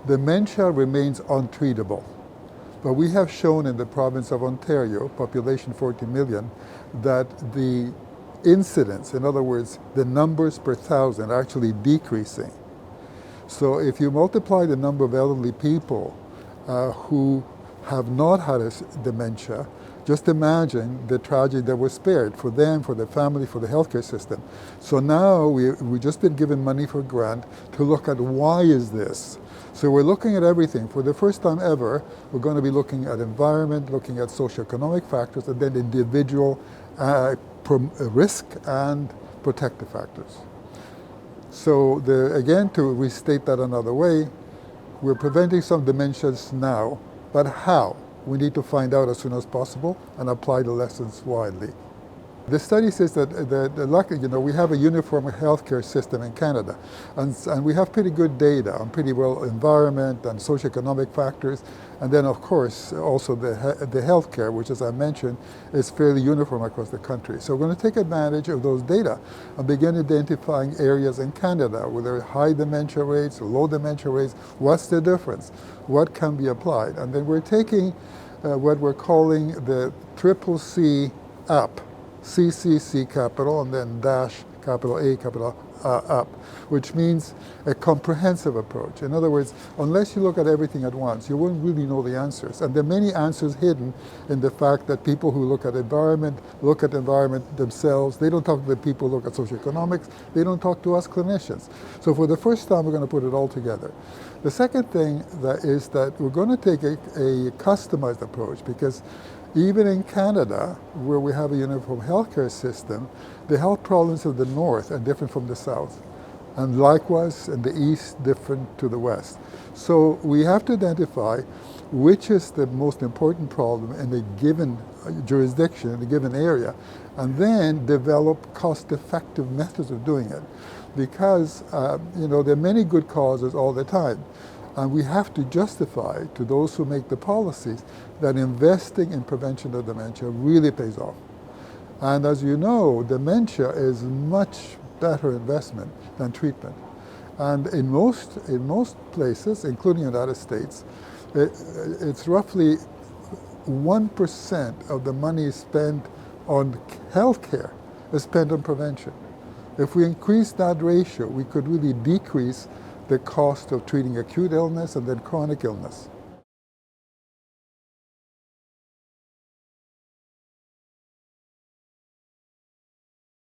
Dementia remains untreatable. But we have shown in the province of Ontario, population 40 million, that the incidence, in other words, the numbers per thousand, are actually decreasing. So if you multiply the number of elderly people who have not had dementia, just imagine the tragedy that was spared for them, for their family, for the healthcare system. So now we've just been given money for a grant to look at why is this. So we're looking at everything. For the first time ever, we're going to be looking at environment, looking at socioeconomic factors, and then individual risk and protective factors. So again, to restate that another way, we're preventing some dementias now, but how? We need to find out as soon as possible and apply the lessons widely. The study says that we have a uniform healthcare system in Canada, and we have pretty good data on pretty well environment and socioeconomic factors, and then of course also the healthcare, which as I mentioned is fairly uniform across the country. So we're going to take advantage of those data and begin identifying areas in Canada where there are high dementia rates, low dementia rates. What's the difference? What can be applied? And then we're taking what we're calling the CCCAP. CCC capital and then dash capital A capital up, which means a comprehensive approach. In other words, unless you look at everything at once, you won't really know the answers. And there are many answers hidden in the fact that people who look at environment themselves. They don't talk to the people who look at socioeconomics. They don't talk to us clinicians. So for the first time, we're going to put it all together. The second thing is that we're going to take a customized approach, because even in Canada, where we have a uniform healthcare system, the health problems of the north are different from the south. And likewise, in the east, different to the west. So we have to identify which is the most important problem in a given jurisdiction, in a given area, and then develop cost-effective methods of doing it. Because there are many good causes all the time. And we have to justify to those who make the policies that investing in prevention of dementia really pays off. And as you know, dementia is much better investment than treatment. And in most places, including the United States, it's roughly 1% of the money spent on healthcare is spent on prevention. If we increase that ratio, we could really decrease the cost of treating acute illness and then chronic illness.